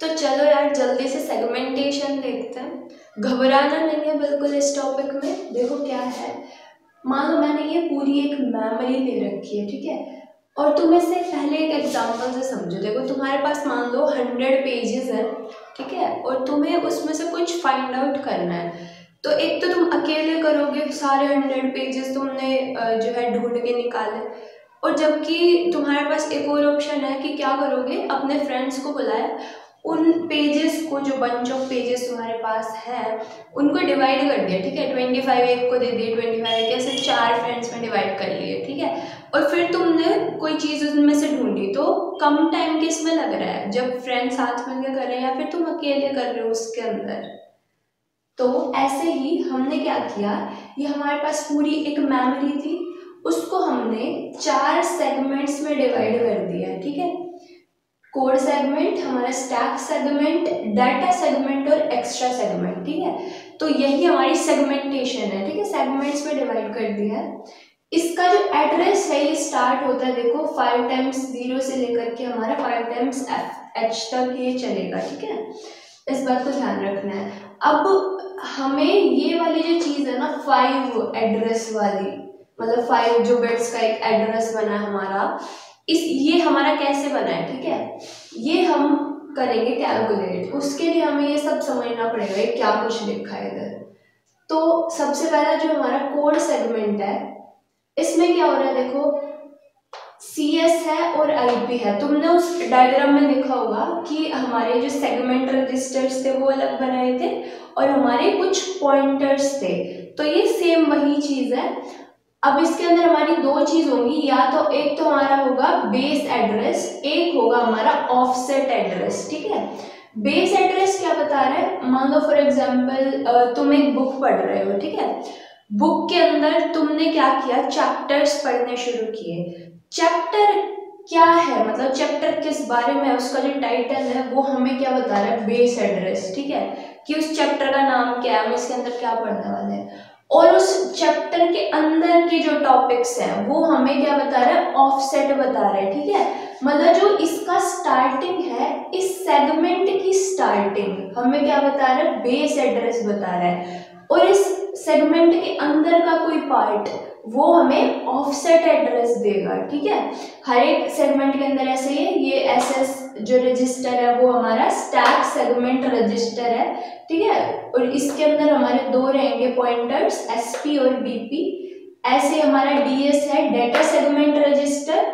तो चलो यार जल्दी से सेगमेंटेशन देखते हैं। घबराना नहीं है बिल्कुल इस टॉपिक में। देखो क्या है, मान लो मैंने ये पूरी एक मेमोरी ले रखी है, ठीक है, और तुम इसे पहले एक एग्जांपल से समझो। देखो तुम्हारे पास मान लो 100 पेजेस है, ठीक है, और तुम्हें उसमें से कुछ फाइंड आउट करना है। तो एक तो तुम अकेले करोगे, सारे 100 पेजेस तुमने जो है ढूंढ के निकाले, और जबकि तुम्हारे पास एक और ऑप्शन है कि क्या करोगे, अपने फ्रेंड्स को बुलाया, उन पेजेस को, जो बंच ऑफ पेजेस तुम्हारे पास है, उनको डिवाइड कर दिया, ठीक है, 25 एक को दे दिए, 25 एक, ऐसे 4 फ्रेंड्स में डिवाइड कर लिए, ठीक है, और फिर तुमने कोई चीज़ उसमें से ढूंढी। तो कम टाइम किसमें लग रहा है, जब फ्रेंड्स साथ मिलकर कर रहे हैं या फिर तुम अकेले कर रहे हो उसके अंदर। तो ऐसे ही हमने क्या किया, ये हमारे पास पूरी एक मेमोरी थी, उसको हमने 4 सेगमेंट्स में डिवाइड कर दिया, ठीक है, कोड सेगमेंट, हमारा स्टैक सेगमेंट, डाटा सेगमेंट और एक्स्ट्रा सेगमेंट, ठीक है। तो यही हमारी सेगमेंटेशन है, ठीक है, सेगमेंट्स में डिवाइड कर दिया है। इसका जो एड्रेस है ये स्टार्ट होता है, देखो 5 टाइम्स 0 से लेकर के हमारा 5 टाइम्स h तक ये चलेगा, ठीक है, इस बात को ध्यान रखना है। अब हमें ये वाली जो चीज़ है ना, 5 एड्रेस वाली, मतलब 5 जो बिट्स का एक एड्रेस बना है हमारा, ये हमारा कैसे बना है, ठीक है, ये हम करेंगे कैलकुलेट। उसके लिए हमें ये सब समझना पड़ेगा क्या कुछ लिखा है इधर। तो सबसे पहला जो हमारा कोड सेगमेंट है, इसमें क्या हो रहा है, देखो CS है और IP है। तुमने उस डायग्राम में देखा होगा कि हमारे जो सेगमेंट रजिस्टर्स थे वो अलग बनाए थे और हमारे कुछ पॉइंटर्स थे। तो ये सेम वही चीज़ है। अब इसके अंदर हमारी 2 चीज होंगी, या तो एक तो हमारा होगा बेस एड्रेस, एक होगा हमारा ऑफसेट एड्रेस, ठीक है। बेस एड्रेस क्या बता रहा है, मान लो फॉर एग्जांपल तुम एक बुक पढ़ रहे हो, ठीक है, बुक के अंदर तुमने क्या किया, चैप्टर्स पढ़ने शुरू किए। चैप्टर क्या है, मतलब चैप्टर किस बारे में है, उसका जो टाइटल है वो हमें क्या बता रहा है, बेस एड्रेस, ठीक है, कि उस चैप्टर का नाम क्या है, हम इसके अंदर क्या पढ़ने वाले हैं। और उस चैप्टर के अंदर के जो टॉपिक्स हैं वो हमें क्या बता रहा है, ऑफसेट बता रहा है, ठीक है, मतलब जो इसका स्टार्टिंग है, इस सेगमेंट की स्टार्टिंग हमें क्या बता रहा है, बेस एड्रेस बता रहा है, और इस सेगमेंट के अंदर का कोई पार्ट वो हमें ऑफसेट एड्रेस देगा, ठीक है। हर एक सेगमेंट के अंदर ऐसे ही है। ये SS जो रजिस्टर है वो हमारा स्टैक सेगमेंट रजिस्टर है, ठीक है, और इसके अंदर हमारे 2 रहेंगे पॉइंटर्स, SP और BP। ऐसे हमारा DS है, डेटा सेगमेंट रजिस्टर,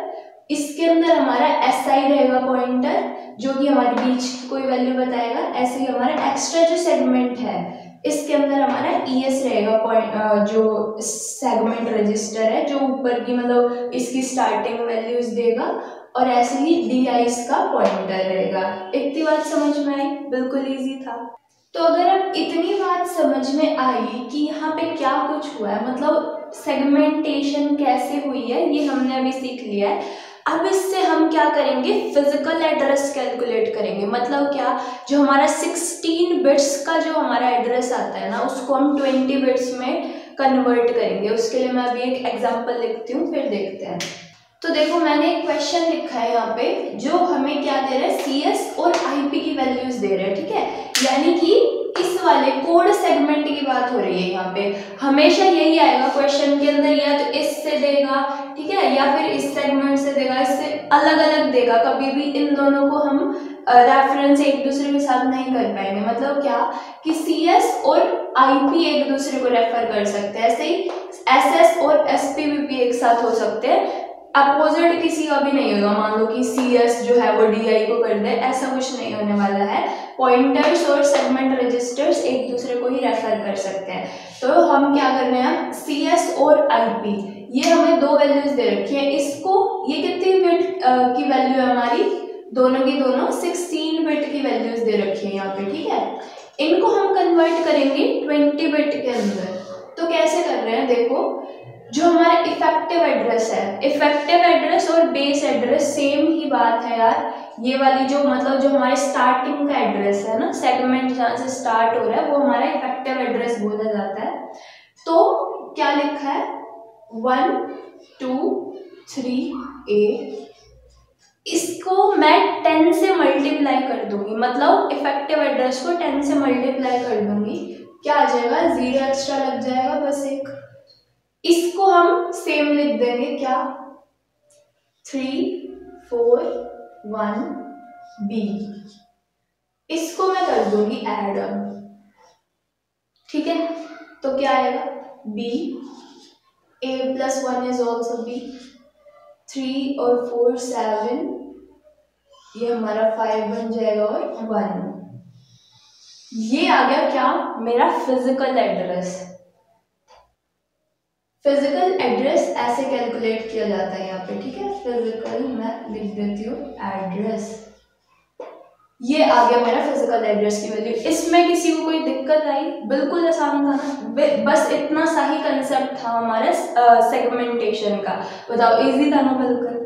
इसके अंदर हमारा SI रहेगा पॉइंटर, जो कि हमारे बीच की कोई वैल्यू बताएगा। ऐसे ही हमारा एक्स्ट्रा जो सेगमेंट है, इसके अंदर हमारा ES रहेगा पॉइंट, जो सेगमेंट रजिस्टर है, जो ऊपर की मतलब इसकी स्टार्टिंग वैल्यूज देगा, और ऐसे ही DI इसका पॉइंटर रहेगा। इतनी बात समझ में आई, बिल्कुल इजी था। तो अगर अब इतनी बात समझ में आई कि यहाँ पे क्या कुछ हुआ है, मतलब सेगमेंटेशन कैसे हुई है, ये हमने अभी सीख लिया है। अब इससे हम क्या करेंगे, फिजिकल एड्रेस कैलकुलेट करेंगे। मतलब क्या, जो हमारा 16 बिट्स का जो हमारा एड्रेस आता है ना, उसको हम 20 बिट्स में कन्वर्ट करेंगे। उसके लिए मैं अभी एक एग्जांपल लिखती हूँ, फिर देखते हैं। तो देखो मैंने एक क्वेश्चन लिखा है यहाँ पे, जो हमें क्या दे रहा है, CS और IP की वैल्यूज दे रहे हैं, ठीक है, यानी कि इस वाले कोड सेगमेंट की बात हो रही है यहाँ पे। हमेशा यही आएगा क्वेश्चन के अंदर, या तो इससे देगा, ठीक है, या फिर इस सेगमेंट से देगा, इससे अलग अलग देगा। कभी भी इन दोनों को हम रेफरेंस एक दूसरे के साथ नहीं कर पाएंगे। मतलब क्या कि CS और IP एक दूसरे को रेफर कर सकते हैं, ऐसे ही SS और SP भी एक साथ हो सकते हैं। अपोजिट किसी का भी नहीं होगा। मान लो कि CS जो है वो DI को कर दे, ऐसा कुछ नहीं होने वाला है। पॉइंटर्स और सेगमेंट रजिस्टर्स एक दूसरे को ही रेफर कर सकते हैं। तो हम क्या कर रहे हैं, CS और IP, ये हमें 2 वैल्यूज दे रखी है। इसको, ये कितनी बिट की वैल्यू है हमारी, दोनों की दोनों 16 बिट की वैल्यूज दे रखी है यहाँ पे, ठीक है। इनको हम कन्वर्ट करेंगे 20 बिट के अंदर। तो कैसे कर रहे हैं, देखो जो हमारा इफेक्टिव एड्रेस है, इफेक्टिव एड्रेस और बेस एड्रेस सेम ही बात है यार। ये वाली जो मतलब जो हमारे स्टार्टिंग का एड्रेस है ना, सेगमेंट जहाँ से स्टार्ट हो रहा है, वो हमारा इफेक्टिव एड्रेस बोला जाता है। तो क्या लिखा है, 1 2 3 A इसको मैं 10 से मल्टीप्लाई कर दूंगी, मतलब इफेक्टिव एड्रेस को 10 से मल्टीप्लाई कर दूंगी, क्या आ जाएगा, 0 एक्स्ट्रा लग जाएगा बस एक। इसको हम सेम लिख देंगे, क्या, 3 4 1 B। इसको मैं कर दूंगी ऐड, ठीक है, तो क्या आएगा, B A + 1 is also B, 3 और 4 7, ये हमारा 5 बन जाएगा और 1। ये आ गया क्या, मेरा फिजिकल एड्रेस। फिजिकल एड्रेस ऐसे कैलकुलेट किया जाता है यहाँ पे, ठीक है, फिजिकल मैं लिख देती हूँ एड्रेस, ये आ गया मेरा फिजिकल एड्रेस की वैल्यू। इसमें किसी को कोई दिक्कत आई, बिल्कुल आसान था ना, बस इतना सा ही कंसेप्ट था हमारे सेगमेंटेशन का, बताओ इजी था ना बिल्कुल।